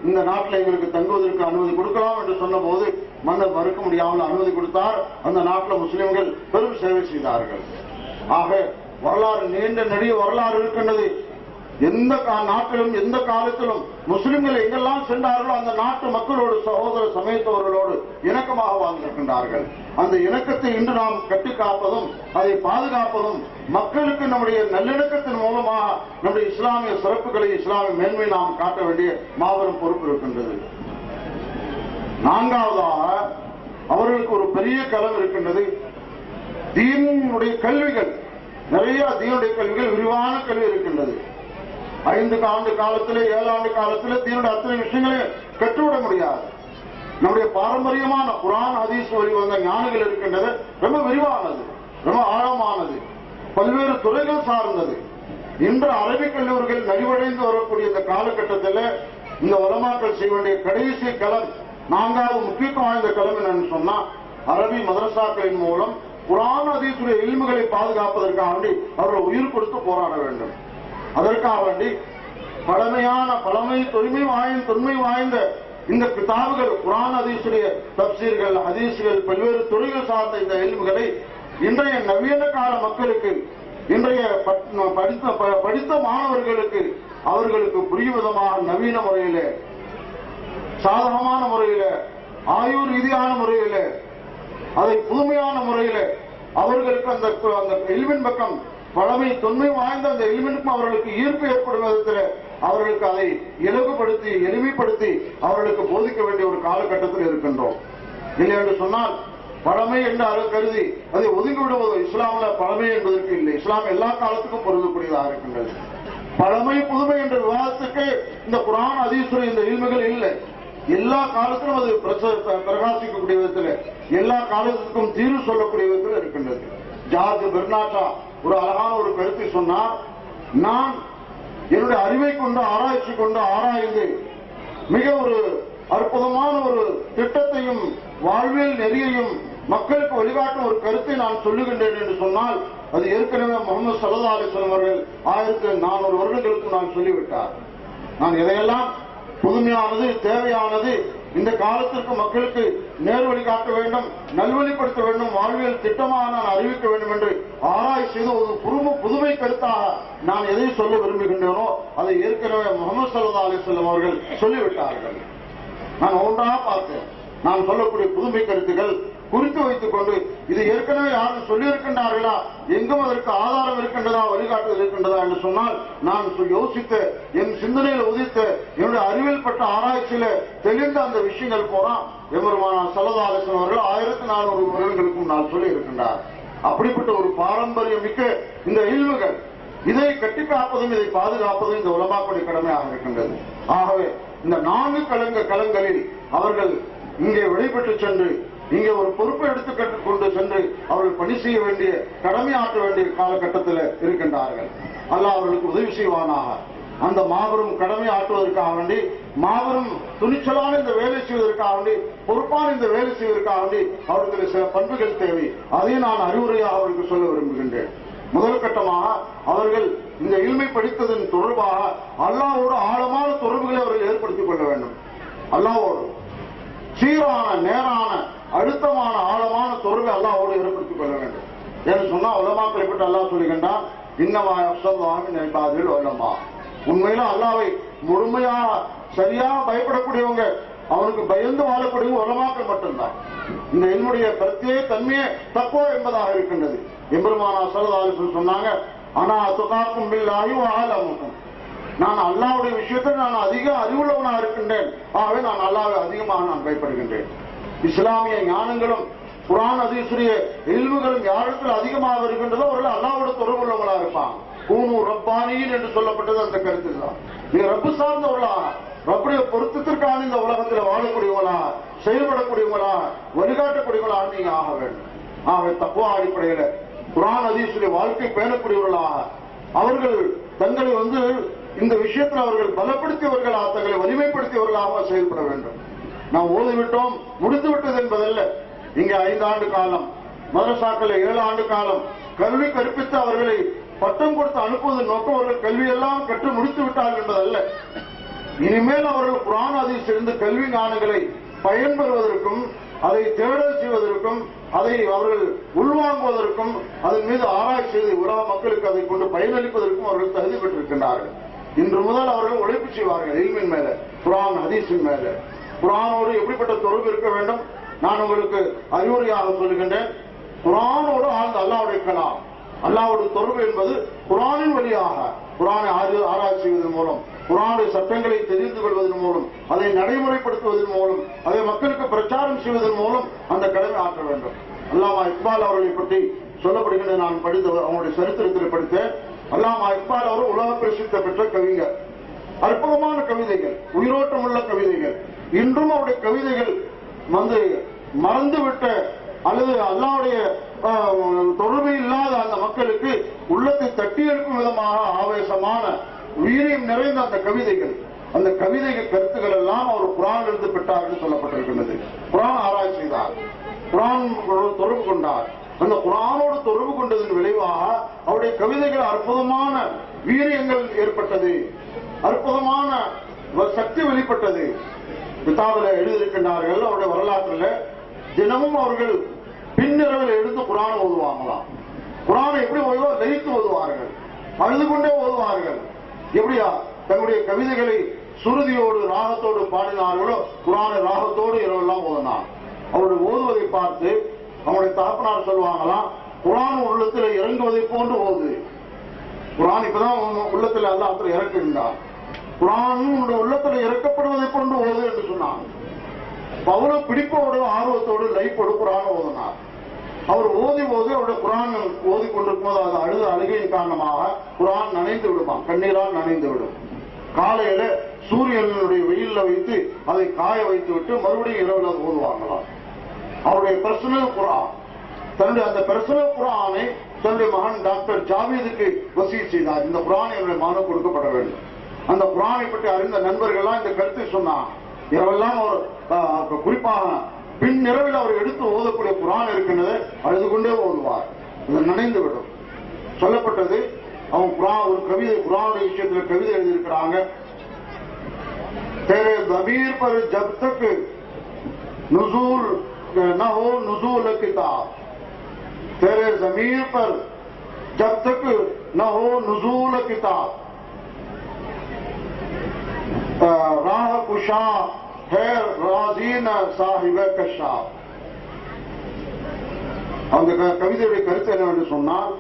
இந்த நாட்டில் எங்களுக்கு தங்குவதற்கு அனுமதி கொடுக்கலாம் என்று சொன்ன போது மன்னர் மறுக்க முடியாமல் அனுமதி கொடுத்தார். அந்த நாட்டில் முஸ்லிம்கள் பெரும் சேவை செய்தார்கள். ஆக வரலாறு நீண்ட நெடிய வரலாறு இருக்கின்றது. எந்த நாட்டிலும் எந்த காலத்திலும் முஸ்லிம்கள் எங்கெல்லாம் சென்றார்களோ அந்த நாட்டு மக்களோடு சகோதர சமயத்தவர்களோடு இணக்கமாக வாழ்ந்திருக்கின்றார்கள். அந்த இணக்கத்தை இன்று நாம் கட்டி காப்பதும் அதை பாதுகாப்பதும் மக்களுக்கு நம்முடைய நல்லிணக்கத்தின் மூலமாக நம்முடைய இஸ்லாமிய சிறப்புகளை இஸ்லாமிய மேன்மை நாம் காட்ட வேண்டிய மாபெரும் பொறுப்பு இருக்கின்றது. நான்காவதாக அவர்களுக்கு ஒரு பெரிய களம் இருக்கின்றது. தீனுடைய கல்விகள், நிறைய தீனுடைய கல்விகள், விரிவான கல்வி இருக்கின்றது. 5 ஆண்டு காலத்தில் 7 ஆண்டு காலத்தில் தீனுடைய அத்தனை விஷயங்களே கற்றுவிட முடியாது. நம்முடைய பாரம்பரியமான குர்ஆன் ஹதீஸ் வழி வந்த ஞானங்கள் இருக்கின்றது. ரொம்ப விரிவானது, ரொம்ப ஆழமானது, பல்வேறு துறைகள் சார்ந்தது. இன்று அரபிக் கல்லூரிகள் நலிவடைந்து வரக்கூடிய இந்த காலகட்டத்தில் இந்த உலமாக்கள் செய்ய வேண்டிய கடைசி களம், 4வது முக்கியத்துவம் வாய்ந்த களம் என்னன்னு சொன்னா அரபி மதரசாக்களின் மூலம் குர்ஆன் ஹதீஸுடைய இல்முகளை பாதுகாப்பதற்காக வேண்டி அவர்கள் உயிர் கொடுத்து போராட வேண்டும். அதற்காக வேண்டி பழமை தொன்மை வாய்ந்த இந்த கிதாபுகள், குர்ஆன் ஹதீஸுடைய தப்சீர்கள், ஹதீஸ்கள், பல்வேறு துறைகள் சார்ந்த இந்த இல்முகளை இன்றைய நவீன கால மக்களுக்கு, இன்றைய படித்த மாணவர்களுக்கு அவர்களுக்கு புரியும் விதமாக நவீன முறையில, சாதகமான முறையில, ஆயுர் ரீதியான முறையில, அதை புதுமையான முறையில அவர்களுக்கு அந்த இல்மின் பக்கம் பழமை தொன்மை வாய்ந்த அந்த இல்மினுக்கும் அவர்களுக்கு ஈர்ப்பு ஏற்படும் விதத்தில் அவர்களுக்கு அதை இலகுபடுத்தி எளிமைப்படுத்தி அவர்களுக்கு போதிக்க வேண்டிய ஒரு காலகட்டத்தில் இருக்கின்றோம். இல்லை என்று சொன்னால் பழமை என்று கருதி அதை ஒதுங்கி விடுவது இஸ்லாமில் பழமை என்பதற்கு இல்லை. இஸ்லாம் எல்லா காலத்துக்கும் பொருந்தக்கூடியதாக இருக்கின்றது. பழமை புதுமை என்ற விவாதத்துக்கு இந்த குர்ஆன் ஹதீஸுடைய இந்த இல்முகள் இல்லை. எல்லா காலத்திலும் அது பிரகாசிக்கக்கூடிய விதத்தில், எல்லா காலத்துக்கும் தீர்வு சொல்லக்கூடிய விதத்தில் இருக்கின்றது. ஜார்ஜ் பெர்னாஷா ஒரு அழகான ஒரு கருத்தை சொன்னார். நான் என்னுடைய அறிவை கொண்டு ஆராய்ச்சி கொண்டு ஆராய்ந்து மிக ஒரு அற்புதமான ஒரு திட்டத்தையும் வாழ்வியல் நெறியையும் மக்களுக்கு வழிகாட்டும் ஒரு கருத்தை நான் சொல்லுகின்றேன் என்று சொன்னால் அது ஏற்கனவே முகமது ஸல்லல்லாஹு அலைஹி வஸல்லம் அவர்கள் 1400 வருடங்களுக்கு நான் சொல்லிவிட்டார். நான் எதையெல்லாம் புதுமையானது தேவையானது இந்த காலத்திற்கு மக்களுக்கு நேர்வழி காட்ட வேண்டும், நல்வழிப்படுத்த வேண்டும், வாழ்வியல் திட்டமாக நான் அறிவிக்க வேண்டும் என்று ஆராய்ச்சி செய்து ஒரு புதுமை கருத்தாக நான் எதை சொல்ல விரும்புகின்றேனோ அதை ஏற்கனவே முகமது ஸல்லல்லாஹு அலைஹி வஸல்லம் அவர்கள் சொல்லிவிட்டார்கள். நான் ஒன்றாக பார்த்தேன். நான் சொல்லக்கூடிய புதுமை கருத்துக்கள் குறித்து வைத்துக் கொண்டு இது ஏற்கனவே யாரும் சொல்லியிருக்கின்றார்களா, எங்கும் அதற்கு ஆதாரம் இருக்கின்றதா, வழிகாட்டுதல் இருக்கின்றதா என்று சொன்னால், நான் யோசித்த என் சிந்தனையில் உதித்த என்னுடைய அறிவியல் பட்ட ஆராய்ச்சியில தெளிந்த அந்த விஷயங்கள் போறா எம்பெருமானார் ஸல்லல்லாஹு அலைஹி வஸல்லம் அவர்கள் 1400 வருடங்களுக்கு முன்னால் சொல்லி இருக்கின்றார். அப்படிப்பட்ட ஒரு பாரம்பரியம் மிக்க இந்த இல்முகள், இதை கட்டி காப்பதும் இதை பாதுகாப்பதும் இந்த உலமாக்களுடைய கடமையாக இருக்கின்றது. ஆகவே இந்த 4 களங்களில் அவர்கள் இங்கே விடைபெற்று சென்று இங்கே ஒரு பொறுப்பை எடுத்துக் கொண்டு சென்று அவர்கள் பணி செய்ய வேண்டிய, கடமை ஆற்ற வேண்டிய காலகட்டத்தில் இருக்கின்றார்கள். அல்லாஹ் அவர்களுக்கு உதவி செய்வானாக. அந்த மாபெரும் கடமை ஆற்றுவதற்காக வேண்டி, மாபெரும் துணிச்சலான இந்த வேலை செய்வதற்காக வேண்டி, பொறுப்பான இந்த வேலை செய்வதற்காக வேண்டி அவர்களுக்கு சில பண்புகள் தேவை. அதை நான் அறிவுரையாக அவர்களுக்கு சொல்ல விரும்புகின்றேன். முதல் கட்டமாக அவர்கள் இந்த இல்மை படித்ததன் தொடர்பாக அல்லாஹ்வோடு ஆழமான தொடர்புகளை அவர்கள் ஏற்படுத்திக் கொள்ள வேண்டும். அல்லாஹ்வோடு சீரான, நேரான, அழுத்தமான, ஆழமான தொடர்பை அல்லாஹ்வோடு ஏற்படுத்திக் கொள்ள வேண்டும். என்று சொன்னா உலமாக்களை பற்றி அல்லாஹ் சொல்லுகின்றான், இன்னமா யஹ்ஷல்லாஹு மின் இபாதில் உலமா. உண்மையில அல்லாஹ்வை முழுமையாக சரியாக பயப்படக்கூடியவங்க, அவனுக்கு பயந்து வாழக்கூடிய உலமாக்கள் மட்டும்தான். இந்த இல்முடைய பிரத்யேக தன்மையே தக்வா என்பதாக இருக்கின்றது. எம்பெருமானார் ஸல்லல்லாஹு அலைஹி வஸல்லம் சொன்னாங்க, ஆனா அத்துகாக்கும் பில்லாஹி வ அலமுக்கும், நான் அல்லாஹ்வுடைய விஷயத்தில் நான் அதிக அறிவுள்ளவனாக இருக்கின்றேன். ஆகவே நான் அல்லாஹ்வை அதிகமாக நான் பயப்படுகின்றேன். இஸ்லாமிய ஞானங்களும் குர்ஆன் ஹதீஸுடைய இல்முகளும் யாரிடத்தில் அதிகமாக இருக்கின்றதோ அவர்கள் அல்லாஹ்வோடு தொடர்புள்ளவர்களாக இருப்பாங்க. கூனு ரப்பானியின் என்று சொல்லப்பட்டது அந்த கருத்தில் தான். நீங்க ரப்பு சார்ந்தவர்களாக, ரப்புடைய பொருத்தத்திற்கான இந்த உலகத்தில் வாழக்கூடியவங்களா, செயல்படக்கூடியவங்களா, வழிகாட்டக்கூடியவங்களா நீங்க ஆக வேண்டும். ஆக தக்வா அடிப்படையில குர்ஆன் ஹதீஸுடைய வாழ்க்கை பேணக்கூடியவர்களாக, அவர்கள் தங்களை இந்த விஷயத்தில் அவர்கள் பலப்படுத்தியவர்களாக, தங்களை வலிமைப்படுத்தியவர்களாக செயல்பட வேண்டும். நாம் ஓதிவிட்டோம், முடித்து விட்டது என்பதல்ல. இங்க 5 ஆண்டு காலம், மதரசாக்கள் 7 ஆண்டு காலம் கல்வி கற்பித்து அவர்களை பட்டம் கொடுத்து அனுப்புவதன் நோக்கம் அவர்கள் கல்வியெல்லாம் கற்று முடித்து விட்டார்கள் என்பதல்ல. இனிமேல் அவர்கள் குர்ஆன் ஹதீஸ் இருந்து கல்வி ஞானங்களை பயன்பெறுவதற்கும், அதை தேடல் செய்வதற்கும், அதை அவர்கள் உள்வாங்குவதற்கும், அதன் மீது ஆராய்ச்சி செய்து உலக மக்களுக்கு அதை கொண்டு பயனளிப்பதற்கும் அவர்கள் தகுதி பெற்றிருக்கின்றார்கள். இன்று முதல் அவர்கள் உழைப்பு செய்வார்கள் இல்மின் மேல, குர்ஆன் ஹதீஸின் மேல. குர்ஆனோடு எப்படிப்பட்ட தொடர்பு இருக்க வேண்டும் நான் உங்களுக்கு அறிவுரையாக சொல்லுகின்றேன். குர்ஆனோடு ஆழ்ந்த அல்லாஹ்வுடைய கலாம், அல்லாஹ்வுடைய தொடர்பு என்பது குர்ஆனின் வழியாக, குர்ஆனை ஆராய்ச்சி செய்வதன் மூலம், குர்ஆனுடைய சட்டங்களை தெரிந்து கொள்வதன் மூலம், அதை நடைமுறைப்படுத்துவதன் மூலம், அதை மக்களுக்கு பிரச்சாரம் செய்வதன் மூலம் அந்த கடமை ஆற்ற வேண்டும். அல்லாமா இக்பால் அவர்களை பற்றி சொல்லப்படுகின்ற நான் படித்தவர், அவங்களுடைய சரித்திரத்தில் படித்தேன். அல்லாமா இக்பால் அவர் உலக பிரசித்த பெற்ற கவிஞர். அற்புதமான கவிதைகள், உயிரோட்டம் உள்ள கவிதைகள். இன்றும் அவருடைய கவிதைகள் மறந்துவிட்ட அல்லது அல்லாஹ்வுடைய தொடர்பு இல்லாத அந்த மக்களுக்கு உள்ளத்தை தட்டி எழுப்பும் விதமாக ஆவேசமான, வீரியம் நிறைந்த அந்த கவிதைகள், அந்த கவிதைகள் கருத்துக்கள் எல்லாம் அவர் குர்ஆனில் இருந்து பெற்றார் என்று சொல்லப்பட்டிருக்கின்றது. குர்ஆன் ஆராய்ச்சி செய்தார், குர்ஆன் தொடர்பு கொண்டார். அந்த குர்ஆனோடு தொடர்பு கொண்டதன் விளைவாக அவருடைய கவிதைகள் அற்புதமான வீரியங்கள் ஏற்பட்டது, அற்புதமான சக்தி வெளிப்பட்டது. கிதாபில் எழுதியிருக்கின்றார்கள். அவருடைய வரலாற்றில் தினமும் அவர்கள் பின்னிரவில் எழுந்து குர்ஆனை ஓதுவாங்களாம். குர்ஆனை எப்படி ஓதுவோ லயித்து ஓதுவார்கள், அழுது கொண்டே ஓதுவார்கள். எப்படியா தங்களுடைய கவிதைகளை சுருதியோடு ராகத்தோடு பாடினார்களோ குர்ஆனை ராகத்தோடு இரவெல்லாம் ஓதினார். அவருடைய ஓதுவதை பார்த்து அவருடைய தகப்பனார் சொல்லுவாங்களாம், குர்ஆன் உள்ளத்தில் இறங்குவதை போன்று ஓது. குர்ஆன் இப்பதான் உள்ளத்தில் அல்லாஹ் இறக்குகின்றார். குர்ஆன் உள்ளத்தில் இறக்கப்படுவதை போன்று ஓது என்று சொன்னார். அவ்வளவு பிடிப்போடு, ஆர்வத்தோடு, லைப்போடு குர்ஆன் ஓதினார். அவர் ஓதி அவருடைய குர்ஆன் ஓதி கொண்டிருக்கும் போது அது அழுகையின் காரணமாக குர்ஆன் நனைந்து விடுமா, கண்ணீரால் நனைந்து விடும். காலையில சூரியனுடைய வெயில்ல வைத்து அதை காய வைத்து விட்டு மறுபடியும் இரவுல ஓதுவாங்களாம். அவருடைய பர்சனல் குர்ஆன், தன்னுடைய அந்த பர்சனல் குர்ஆனை தன்னுடைய மகன் டாக்டர் ஜாவீதுக்கு வசீத் செய்தார். இந்த குர்ஆன் என்னுடைய மகனுக்கு கொடுக்கப்பட வேண்டும். அந்த குர்ஆனை பற்றி அறிந்த நண்பர்கள்லாம் இந்த கருத்தை சொன்னார். இரவெல்லாம் அவர் குறிப்பாக பின் இரவில் அவர் எடுத்து ஓதக்கூடிய குர்ஆன் இருக்கின்றது, அழுது கொண்டே ஓதுவார், நனைந்து விடும். சொல்லப்பட்டது அவங்க ஒரு கவிதை, குர்ஆனுடைய விஷயத்தில் கவிதை எழுதியிருக்கிறாங்க. तेरे ज़मीर पर जब तक नुज़ूल न हो नुज़ूल किताब, तेरे ज़मीर पर जब तक न हो नुज़ूल किताब, राह कुशा है राज़ीन साहिब कशाफ. அந்த கவிதையுடைய கருத்து என்னவென்று சொன்னால்,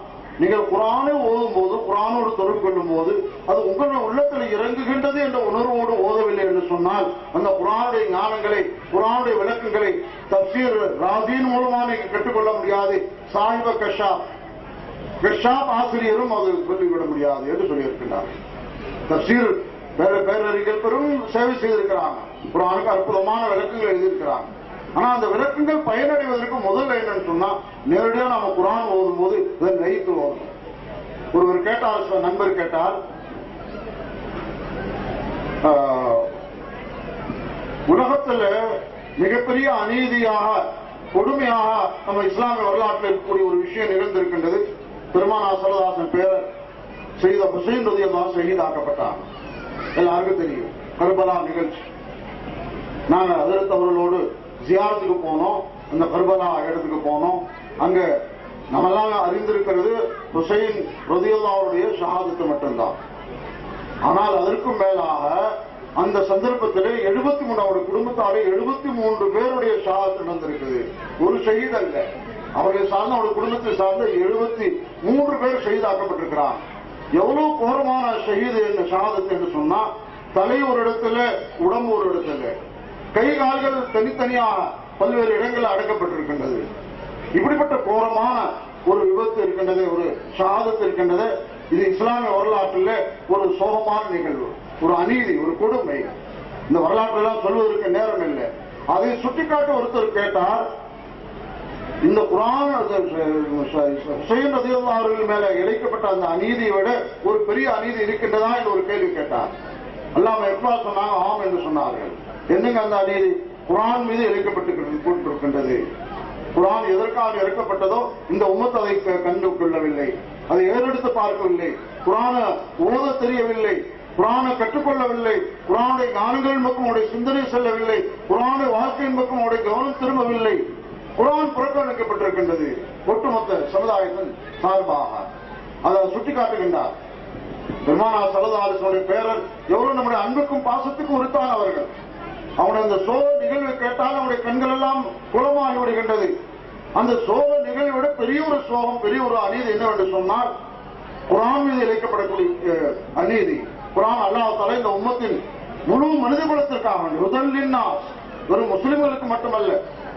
நீங்கள் குரானை ஓதும் போது, குரானோடு தொடர்பு கொள்ளும் போது அது உங்களுடைய உள்ளத்தில் இறங்குகின்றது என்ற உணர்வோடு ஓதவில்லை என்று சொன்னால், அந்த குரானுடைய ஞானங்களை, குரானுடைய விளக்கங்களை தப்சீர் ராசியின் மூலமா நீங்க கற்றுக்கொள்ள முடியாது. சாஹிப கஷாப் ஆசிரியரும் அது சொல்லிவிட முடியாது என்று சொல்லியிருக்கிறார். தப்சீர் பேரறிஞர்கள் பெரும் சேவை செய்திருக்கிறாங்க, குரானுக்கு அற்புதமான விளக்கங்கள் எழுதியிருக்கிறாங்க. ஆனா அந்த விளக்கங்கள் பயனடைவதற்கு முதல்ல என்னன்னு சொன்னா, நேரடியாக நாம குரான் ஓதும் போது இதை நைத்து ஓதணும். ஒருவர் கேட்டார், நண்பர் கேட்டார், உலகத்துல மிகப்பெரிய அநீதியாக, கொடுமையாக நம்ம இஸ்லாமிய வரலாற்றில் இருக்கக்கூடிய ஒரு விஷயம் நிகழ்ந்திருக்கின்றது. பெருமானார் ஸல்லல்லாஹு பேரர் செய்த ஹுசைன் ரலியல்லாஹு ஷஹீதாக்கப்பட்டார். எல்லாருக்கும் தெரியும் கர்பலா நிகழ்ச்சி. நாங்க ஹஜ்ரத் அவர்களோடு ஜியாரத்துக்கு போனோம், அந்த கர்பலா இடத்துக்கு போனோம். அங்க நம்மெல்லாம் அறிந்திருக்கிறது ஹுசைன் ரலியல்லாஹு அவருடைய ஷஹாதத்து மட்டும்தான். ஆனால் அதற்கும் மேலாக அந்த சந்தர்ப்பத்திலே 73 அவருடைய குடும்பத்தாலே 73 பேருடைய ஷஹாதத் நடந்திருக்குது. ஒரு ஷஹீத் அல்ல, அவர்களை சார்ந்த அவருடைய குடும்பத்தை சார்ந்த 73 பேர் ஷஹீதாக்கப்பட்டிருக்கிறார். எவ்வளவு கோரமான ஷஹீது என்ற ஷஹாதத் என்று சொன்னா, தலை ஒரு இடத்துல, உடம்பு ஒரு இடத்துல, கை கால்கள் தனித்தனியாக பல்வேறு இடங்களில் அடக்கப்பட்டிருக்கின்றது. இப்படிப்பட்ட கோரமான ஒரு விபத்து இருக்கின்றது, ஒரு ஷஹாதத் இருக்கின்றது. இது இஸ்லாமிய வரலாற்றில் ஒரு சோகமான நிகழ்வு, ஒரு அநீதி, ஒரு கொடுமை. இந்த வரலாற்றெல்லாம் சொல்வதற்கு நேரம் இல்லை. அதை சுட்டிக்காட்ட ஒருத்தர் கேட்டார், இந்த குர்ஆன் ஹுசைன் ரலியல்லாஹு அவர்கள் மேல இழைக்கப்பட்ட அந்த அநீதியை விட ஒரு பெரிய அநீதி இருக்கின்றதா என்று ஒரு கேள்வி கேட்டார். அல்லாஹ் இக்பால் சொன்னாங்க, ஆம் என்று சொன்னார்கள். என்னங்க அந்த அநீதி? குர்ஆன் மீது இழைக்கப்பட்டிருக்கின்றது. குர்ஆன் எதற்காக இறக்கப்பட்டதோ இந்த உம்மத் அதை கண்டு கொள்ளவில்லை, அதை ஏறெடுத்து பார்க்கவில்லை, குர்ஆனை ஓத தெரியவில்லை, குர்ஆனை கற்றுக்கொள்ளவில்லை, குர்ஆனுடைய ஞானங்கள் பக்கம் உடைய சிந்தனை செல்லவில்லை, குர்ஆனுடைய வாழ்க்கையின் பக்கம் உடைய கவனம் திரும்பவில்லை. குர்ஆன் புறக்கணிக்கப்பட்டிருக்கின்றது ஒட்டுமொத்த சமுதாயத்தின் சார்பாக. அதை சுட்டிக்காட்டுகின்றார். பெருமானார் ஸல்லல்லாஹு அலைஹி வஸல்லம் பேரர் எவ்வளவு நம்முடைய அன்புக்கும் பாசத்துக்கும் உரித்தானவர்கள். அவனுடைய அந்த சோக நிகழ்வை கேட்டால் அவனுடைய கண்கள் எல்லாம் குளமாகி விடுகின்றது. அந்த சோக நிகழ்வை விட பெரிய ஒரு சோகம், பெரிய ஒரு அநீதி என்னவென்று சொன்னால், குர்ஆன் மீது இழைக்கப்படக்கூடிய அநீதி. குர்ஆன் அல்லாஹ் தஆலா இந்த உம்மத்தின் முழு மனித குலத்திற்காக வெறும் முஸ்லிம்களுக்கு மட்டுமல்ல,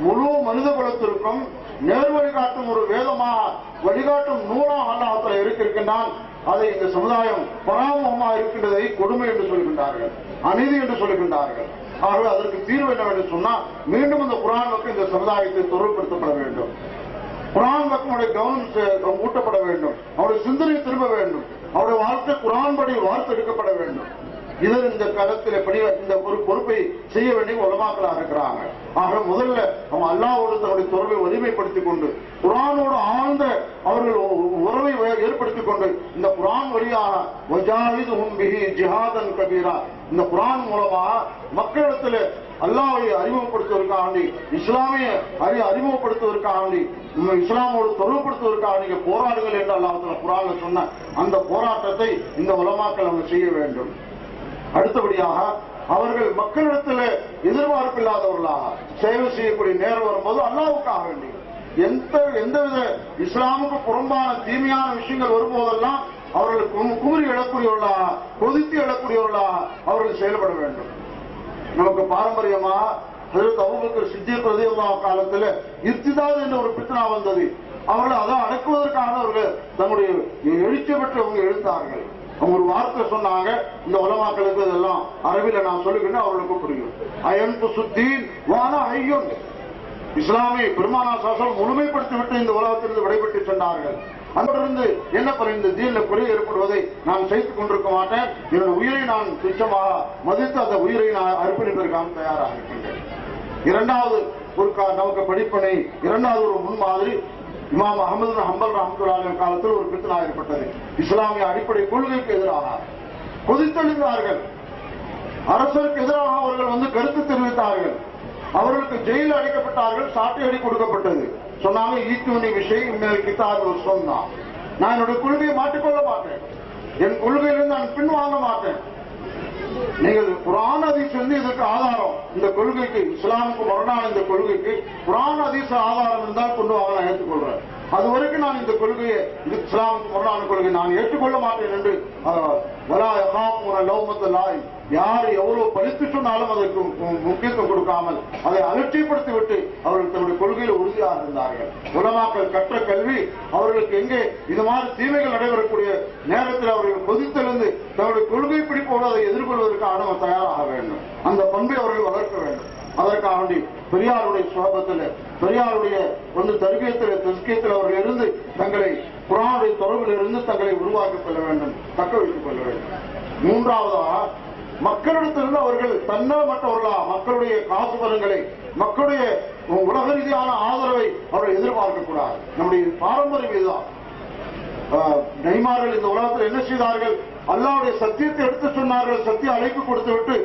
முழு மனித குலத்திற்கும் நேர் வழிகாட்டும் ஒரு வேதமாக வழிகாட்டும் நூலாக அல்லாஹ் தஆலா இருக்கின்றான். அதை இந்த சமுதாயம் பராமுகமாக இருக்கின்றதை கொடுமை என்று சொல்கின்றார்கள், அநீதி என்று சொல்கின்றார்கள். ஆகவே அதற்கு தீர்வு என்னவென்று சொன்னால், மீண்டும் இந்த குர்ஆன் பக்கம் இந்த சமுதாயத்தை தொடர்படுத்தப்பட வேண்டும். குர்ஆன் பக்கம் அவருடைய கவனம் ஊட்டப்பட வேண்டும், அவருடைய சிந்தனை திரும்ப வேண்டும், அவருடைய வாழ்க்கை குர்ஆன் படி வார்த்தெடுக்கப்பட வேண்டும். இது இந்த காலத்தில் இந்த ஒரு பொறுப்பை செய்ய வேண்டிய உலமாக்களாக இருக்கிறாங்க. ஆக முதல்ல அவங்க அல்லாஹ்வோடு தன்னுடைய தொடர்பை வலிமைப்படுத்திக் கொண்டு, குர்ஆனோடு ஆழ்ந்த அவர்கள் உறவை ஏற்படுத்திக் கொண்டு, இந்த குர்ஆன் வழியாக வஜாஹிதுஹும் பிஹி ஜிஹாதன் கபீரா, இந்த குர்ஆன் மூலமாக மக்களிடத்தில் அல்லாஹ்வை அறிமுகப்படுத்துவதற்காக, இஸ்லாமிய அறிமுகப்படுத்துவதற்காக, இஸ்லாமோடு தொடர்புபடுத்துவதற்காக நீங்க போராடுங்கள் என்று அல்லாஹ் குர்ஆன்ல சொன்ன அந்த போராட்டத்தை இந்த உலமாக்கள் அவங்க செய்ய வேண்டும். அடுத்தபடியாக அவர்கள் மக்களிடத்தில் எதிர்பார்ப்பில்லாதவர்களாக சேவை செய்யக்கூடிய நேரம் வரும்போது அல்லாஹ்வுக்காக வேண்டி எந்தவித இஸ்லாமுக்கு புறம்பான தீமையான விஷயங்கள் வரும்போதெல்லாம் அவர்கள் குமுறி எழக்கூடியவர்களாக, கொதித்து எழக்கூடியவர்களாக அவர்கள் செயல்பட வேண்டும். நமக்கு பாரம்பரியமா ஹஜ்ரத் அபூபக்கர் சித்திக் ரலியல்லாஹு காலத்தில் இர்திதாத் என்ற ஒரு பித்னா வந்தது. அவர்கள் அதை அடக்குவதற்காக அவர்கள் தன்னுடைய எழுச்சி பெற்று அவங்க எழுந்தார்கள். அவங்க ஒரு வார்த்தை சொன்னாங்க, இந்த உலமாக்களுக்கு இதெல்லாம் அரபில நான் சொல்லுகிறேன், அவர்களுக்கு புரியும். அயன்பு சுத்தீன் வான ஐயன், இஸ்லாமை பெருமானார் ஸல்லல்லாஹு முழுமைப்படுத்திவிட்டு இந்த உலகத்திலிருந்து விடைபெற்று சென்றார்கள். அங்கிருந்து என்ன பண்ண, இந்த தீனில் குறை ஏற்படுவதை நான் செய்து கொண்டிருக்க மாட்டேன், என்னுடைய உயிரை நான் துச்சமாக மதித்து அந்த உயிரை நான் அர்ப்பணிப்பதற்காக தயாராக இருக்கின்றேன். இரண்டாவது ஒரு நமக்கு படிப்பனை, இரண்டாவது ஒரு முன்மாதிரி இமாம் அஹ்மது பின் ஹம்பல் ரஹ்மத்துல்லாஹி காலத்தில் ஒரு பித்னா ஏற்பட்டது. இஸ்லாமிய அடிப்படை கொள்கைக்கு எதிராக கொதித்தெழுந்தார்கள். அரசருக்கு எதிராக அவர்கள் கருத்து தெரிவித்தார்கள். அவர்களுக்கு ஜெயிலில் அடைக்கப்பட்டார்கள், சாட்டையடி கொடுக்கப்பட்டது. சொன்னாங்க, ஈத்துவனி விஷயம் மேல் கிதாப் ஒரு சொன்னான், நான் என்னுடைய கொள்கையை மாற்றிக்கொள்ள மாட்டேன், என் கொள்கையிலிருந்து நான் பின்வாங்க மாட்டேன். நீங்கள் குர்ஆன் ஹதீஸ் இதற்கு ஆதாரம், இந்த கொள்கைக்கு, இஸ்லாமுக்கு முரணான இந்த கொள்கைக்கு குர்ஆன் ஹதீஸ் ஆதாரம் இருந்தால் கொண்டு வாங்க, நான் ஏற்றுக்கொள்றேன். அது வரைக்கும் நான் இந்த கொள்கையை, இது இஸ்லாமுக்கு முரணான கொள்கை, நான் ஏற்றுக்கொள்ள மாட்டேன் என்று யார் எவ்வளவு பழித்து சொன்னாலும் அதற்கு முக்கியத்துவம் கொடுக்காமல் அதை அலட்சியப்படுத்தி விட்டு அவர்கள் தன்னுடைய கொள்கையில் உறுதியாக இருந்தார்கள். உலமாக்கள் கற்ற கல்வி அவர்களுக்கு எங்கே இது மாதிரி தீமைகள் நடைபெறக்கூடிய நேரத்தில் அவர்கள் கொதித்தெழுந்து தன்னுடைய கொள்கை பிடிப்போடு அதை எதிர்கொள்வதற்காக நம்ம தயாராக வேண்டும். அந்த பண்பை அவர்கள் வளர்க்க வேண்டும். அதற்காக வேண்டி பெரியாருடைய சுவாபத்தில், பெரியாருடைய தர்பியத்தில், தஸ்கியத்தில் அவர்கள் இருந்து தங்களை குர்ஆனுடைய தொடர்பில் இருந்து தங்களை உருவாக்கிக் கொள்ள வேண்டும், தக்க வைத்துக் கொள்ள வேண்டும். மூன்றாவதாக மக்களிடத்திலிருந்து அவர்கள் தன்னமற்றவர்களா மக்களுடைய காசு பலன்களை, மக்களுடைய உலக ரீதியான ஆதரவை அவர்கள் எதிர்பார்க்க கூடாது. நம்முடைய பாரம்பரியம் இதுதான். நெய்மார்கள் இந்த உலகத்தில் என்ன செய்தார்கள்? அல்லாஹ்வுடைய சத்தியத்தை எடுத்து சொன்னார்கள், சத்திய அழைப்பு கொடுத்து விட்டு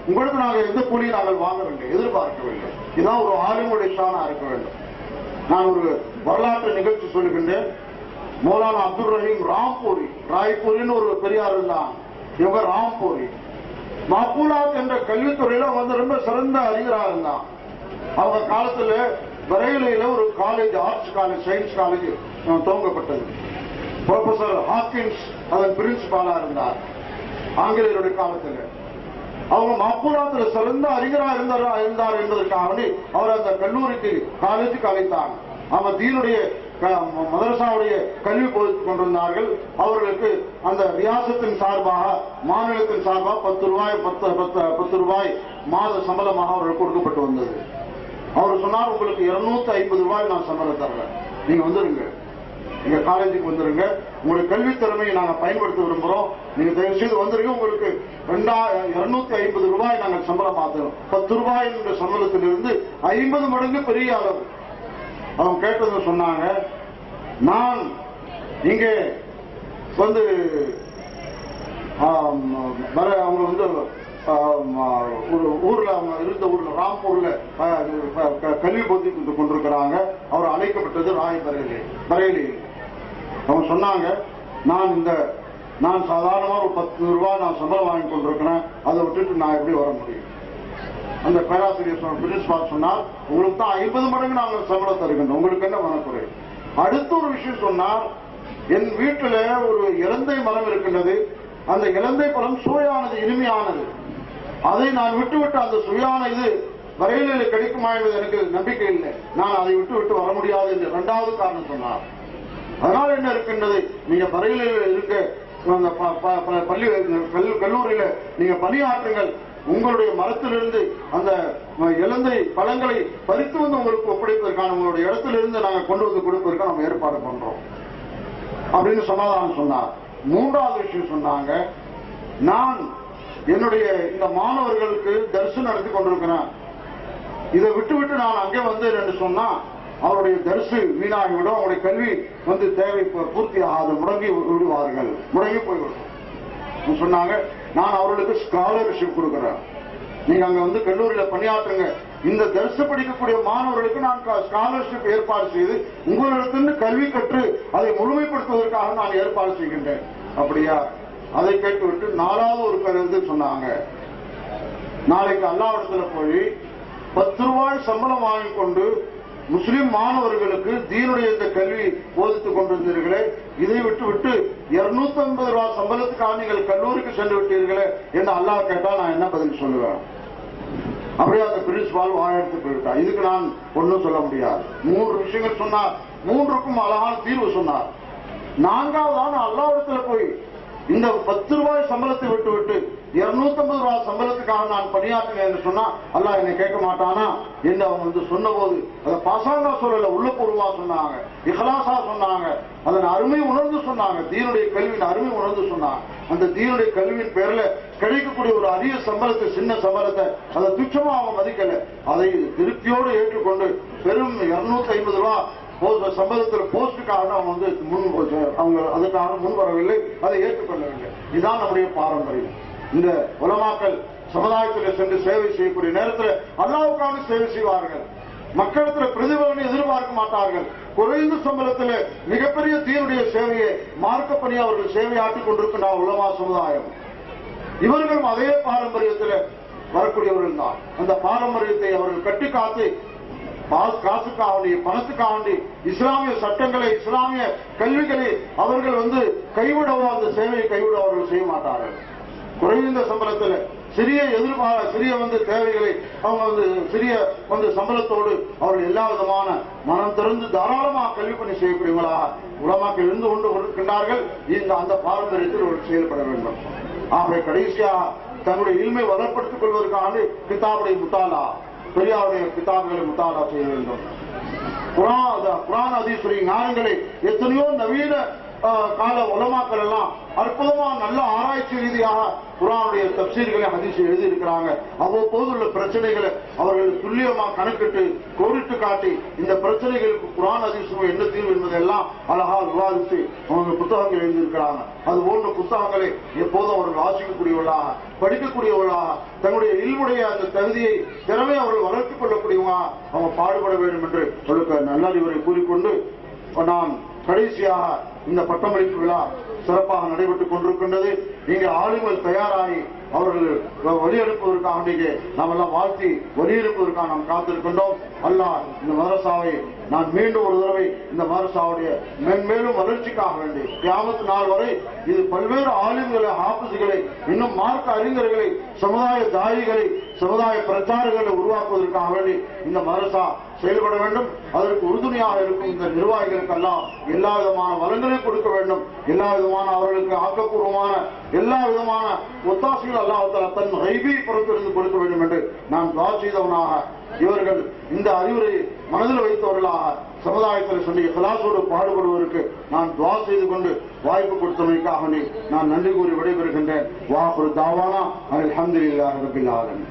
உங்களுக்கு நாங்கள் எந்த கூலியை நாங்கள் வாங்கவில்லை, எதிர்பார்க்கவில்லை. இதுதான் ஒரு ஆலிமுடைய ஷானா இருக்க வேண்டும். நான் ஒரு வரலாற்று நிகழ்ச்சி சொல்லுகின்றேன். மௌலானா அப்துல் ரஹீம் ராம்பூரி, ராய்பூரின்னு ஒரு பெரியார் இருந்தாங்க. இவங்க ராம்பூரி மாக்கூலாத் என்ற கல்வித்துறையில ரொம்ப சிறந்த அறிஞராக இருந்தாங்க. அவங்க காலத்துல பரேலியில ஒரு college, arts college, science college துவங்கப்பட்டது. ப்ரொஃபசர் ஹாக்கின்ஸ் அதன் பிரின்சிபாலா இருந்தார் ஆங்கிலேயருடைய காலத்தில். அவங்க மாக்கூலாத்துல சிறந்த அறிஞராக இருந்தார் என்பதற்காக அவர் அந்த கல்லூரிக்கு, காலேஜுக்கு அழைத்தாங்க. அவங்க தீனுடைய மதரசாவுடைய கல்வி போதித்துக் கொண்டிருந்தார்கள். அவர்களுக்கு அந்த ரியாசத்தின் சார்பாக, மாநிலத்தின் சார்பாக 10 ரூபாய் மாத சம்பளமாக அவர்கள் கொடுக்கப்பட்டு வந்தது. அவர் சொன்னார், உங்களுக்கு 250 ரூபாய் நான் சம்பளம் தர்றேன், நீங்க வந்துருங்க, எங்க காலேஜுக்கு வந்துருங்க, உங்களுடைய கல்வி திறமையை நாங்கள் பயன்படுத்த விரும்புகிறோம், நீங்க தயவு செய்து வந்துருங்க, உங்களுக்கு 250 ரூபாய் நாங்கள் சம்பளம் மாத்துறோம். 10 ரூபாய் என்ற சம்பளத்திலிருந்து 50 மடங்கு பெரிய அளவு. அவங்க கேட்டது சொன்னாங்க, நான் இங்கே அவங்க ஒரு ஊர்ல, அவங்க இருந்த ஊர்ல, ராம்பூர்ல கல்வி போதித்து கொண்டிருக்கிறாங்க. அவர் அழைக்கப்பட்டது பரேலி. அவங்க சொன்னாங்க, நான் சாதாரணமா ஒரு 10 ரூபாய் நான் சம்பளம் வாங்கி கொண்டிருக்கிறேன், அதை விட்டுட்டு நான் எப்படி வர முடியும்? அந்த பேராசிரியர் பிரின்சிபால் சொன்னார், உங்களுக்கு தான் 50 மடங்கு நாங்கள் சம்பளம் தருகின்றோம், உங்களுக்கு என்ன மனக்குறை? அடுத்த ஒரு விஷயம் சொன்னார், என் வீட்டில் ஒரு இலந்தை மரம் இருக்கின்றது, அந்த இலந்தை பழம் சுவையானது, இனிமையானது, அதை நான் விட்டுவிட்டு அந்த சுவையான இது பரேலியில் கிடைக்குமா என்பது எனக்கு நம்பிக்கை இல்லை, நான் அதை விட்டு வர முடியாது என்று 2வது காரணம் சொன்னார். அதனால் என்ன இருக்கின்றது, நீங்க பரேலியில் இருக்க பள்ளி கல்லூரியில நீங்க பணியாற்றுங்கள், உங்களுடைய மரத்திலிருந்து அந்த இலந்தை பழங்களை பறித்து வந்து உங்களுக்கு ஒப்படைப்பதற்கான உங்களுடைய இடத்திலிருந்து நாங்கள் கொண்டு வந்து கொடுப்பதற்கு நம்ம ஏற்பாடு பண்றோம் அப்படின்னு சமாதானம் சொன்னார். 3வது விஷயம் சொன்னாங்க, நான் என்னுடைய இந்த மாணவர்களுக்கு தரிசனம் நடத்தி கொண்டிருக்கிறேன், இதை விட்டு நான் அங்கே வந்தேன் என்று சொன்னா அவருடைய தரிசு வீணாகிவிடும், அவருடைய கல்வி தேவை பூர்த்தி ஆகாது, முடங்கி விடுவார்கள், முடங்கி போய்விடும் சொன்னாங்க. நான் அவர்களுக்கு ஸ்காலர்ஷிப் கொடுக்கிறேன், நீங்க அங்க கல்லூரியில பணியாற்றுங்க, இந்த தரிசு படிக்கக்கூடிய மாணவர்களுக்கு நான் ஸ்காலர்ஷிப் ஏற்பாடு செய்து உங்களிடத்திலிருந்து கல்வி கற்று அதை முழுமைப்படுத்துவதற்காக நான் ஏற்பாடு செய்கின்றேன். அப்படியா? அதை கேட்டுவிட்டு 4வது ஒரு பேர் சொன்னாங்க, நாளைக்கு அல்லாஹ்விடத்துல போய் 10 ரூபாய் சம்பளம் வாங்கிக் கொண்டு முஸ்லிம் மாணவர்களுக்கு தீனுடைய இந்த கல்வி போதித்துக் கொண்டிருந்தீர்களே, இதை விட்டு 250 ரூபாய் சம்பளத்துக்காக நீங்கள் கல்லூரிக்கு சென்று விட்டீர்களே என்று அல்லாஹ் கேட்டா நான் என்ன பதில் சொல்லுவேன்? அப்படியே அந்த பிரின்சிபால் வாயெடுத்து போயிட்டார். இதுக்கு நான் ஒன்னும் சொல்ல முடியாது. 3 விஷயங்கள் சொன்னார், 3க்கும் அழகான தீர்வு சொன்னார். 4வதான அல்லாஹ்விடத்துல போய் இந்த 10 ரூபாய் சம்பளத்தை விட்டு 250 ரூபாய் சம்பளத்துக்காக நான் பணியாற்றினேன் என்று சொன்னா அல்லாஹ் என்னை கேட்க மாட்டானா என்று அவங்க சொன்ன போது அதை பாசாங்கா சொல்லல, உள்ளபூர்வமா சொன்னாங்க, இஹ்லாஸா சொன்னாங்க, அதன் அருமை உணர்ந்து சொன்னாங்க, தீனுடைய கல்வியின் அருமை உணர்ந்து சொன்னாங்க. அந்த தீனுடைய கல்வியின் பேர்ல கிடைக்கக்கூடிய ஒரு அரிய சம்பளத்தை, சின்ன சம்பளத்தை அதை துச்சமா அவங்க மதிக்கல, அதை திருப்தியோடு ஏற்றுக்கொண்டு பெரும் 250 ரூபாய் சம்பளத்தில் போஸ்டுக்காக அவங்க அதுக்காக முன் வரவில்லை, அதை ஏற்றுக்கொள்ளவில்லை. இதுதான் நம்முடைய பாரம்பரியம். இந்த உலமாக்கள் சமுதாயத்தில் சென்று சேவை செய்யக்கூடிய நேரத்தில் அல்லாஹ்வுக்காக சேவை செய்வார்கள். மக்களிடத்தில் பிரதிபலனை எதிர்பார்க்க மாட்டார்கள். குறைந்த சம்பளத்தில் மிகப்பெரிய தீனுடைய சேவையை மார்க்க பணி அவர்கள் சேவையாற்றிக் கொண்டிருக்கின்ற உலமா சமுதாயம். இவர்களும் அதே பாரம்பரியத்தில் வரக்கூடியவர்கள் தான். அந்த பாரம்பரியத்தை அவர்கள் கட்டி காத்து காசுக்காக பணத்துக்காக இஸ்லாமிய சட்டங்களை இஸ்லாமிய கல்விகளை அவர்கள் கைவிடவோ அந்த சேவையை கைவிட அவர்கள் செய்ய மாட்டார்கள். குறைந்த சம்பளத்தில் சிறிய தேவைகளை அவங்க சிறிய சம்பளத்தோடு அவர்கள் எல்லா விதமான மனம் திறந்து தாராளமாக கல்வி பணி செய்யக்கூடியவர்களாக உலமாக்கள் இருந்து கொண்டு இருக்கின்றார்கள். அந்த பாரம்பரியத்தில் அவர்கள் செயல்பட வேண்டும். ஆகவே கடைசியாக தன்னுடைய இல்மை வளப்படுத்திக் கொள்வதற்கான கிதாபுடைய முத்தாலா, பெரியாருடைய கிதாபுகளை முத்தாலா செய்ய வேண்டும். குர்ஆன் ஹதீஸுடைய ஞானங்களை எத்தனையோ நவீன கால உலமாக்கள் எல்லாம் அற்புதமான நல்ல ஆராய்ச்சி ரீதியாக குர்ஆனுடைய தப்சீர்களை ஹதீஸை எழுதி இருக்கிறாங்க. அவ்வப்போது உள்ள பிரச்சனைகளை அவர்கள் துல்லியமா கணக்கிட்டு கோடிட்டு காட்டி இந்த பிரச்சனைகளுக்கு குர்ஆன் ஹதீஸுக்கு என்ன தீர்வு என்பதெல்லாம் அழகாக விவாதித்து அவங்க புத்தகங்கள் எழுதியிருக்கிறாங்க. அது போன்ற புத்தகங்களை எப்போதும் அவர்கள் வாசிக்கக்கூடியவர்களாக படிக்கக்கூடியவர்களாக தங்களுடைய இல்முடைய அந்த தகுதியை திறமை அவர்கள் வளர்த்துக் கொள்ளக்கூடியவங்க அவங்க பாடுபட வேண்டும் என்று அவர்களுக்கு நல்லறிவுரை கூறிக்கொண்டு நான் கடைசியாக இந்த பட்டமளிப்பு விழா சிறப்பாக நடைபெற்றுக் கொண்டிருக்கின்றது. நீங்கள் ஆளுங்கள் தயாராகி அவர்கள் வழியெடுப்பதற்காக நாம் எல்லாம் வாழ்த்தி வழியெடுப்பதற்காக நாம் காத்திருக்கின்றோம். அல்லாஹ் இந்த மதரசாவை நான் மீண்டும் ஒரு தடவை இந்த மதரசாவுடைய மென்மேலும் வளர்ச்சிக்காக வேண்டி கியாமத் நாள் வரை இது பல்வேறு ஆளுங்களை ஹாஃபிஸ்களை இன்னும் மார்க்க அறிஞர்களை சமுதாய தாயிகளை சமுதாய பிரச்சாரங்களை உருவாக்குவதற்காக வேண்டி இந்த மதரசா செயல்பட வேண்டும். அதற்கு உறுதுணையாக இருக்கும் இந்த நிர்வாகிகளுக்கெல்லாம் எல்லா விதமான வளங்களையும் கொடுக்க வேண்டும். எல்லா விதமான அவர்களுக்கு ஆக்கப்பூர்வமான எல்லா விதமான ஒத்தாசைகள் அல்லாஹ் தன் கைபி புறத்திலிருந்து கொடுக்க வேண்டும் என்று நான் துஆ செய்தவனாக இவர்கள் இந்த அறிவுரை மனதில் வைத்தவர்களாக சமுதாயத்தில் சொல்லி இஹ்லாஸோடு பாடுபடுவதற்கு நான் துஆ செய்து கொண்டு வாய்ப்பு கொடுத்தமைக்காக நான் நன்றி கூறி விடைபெறுகின்றேன். வாஹிரு தாவானா அல்ஹம்துலில்லாஹி ரப்பில் ஆலமீன்.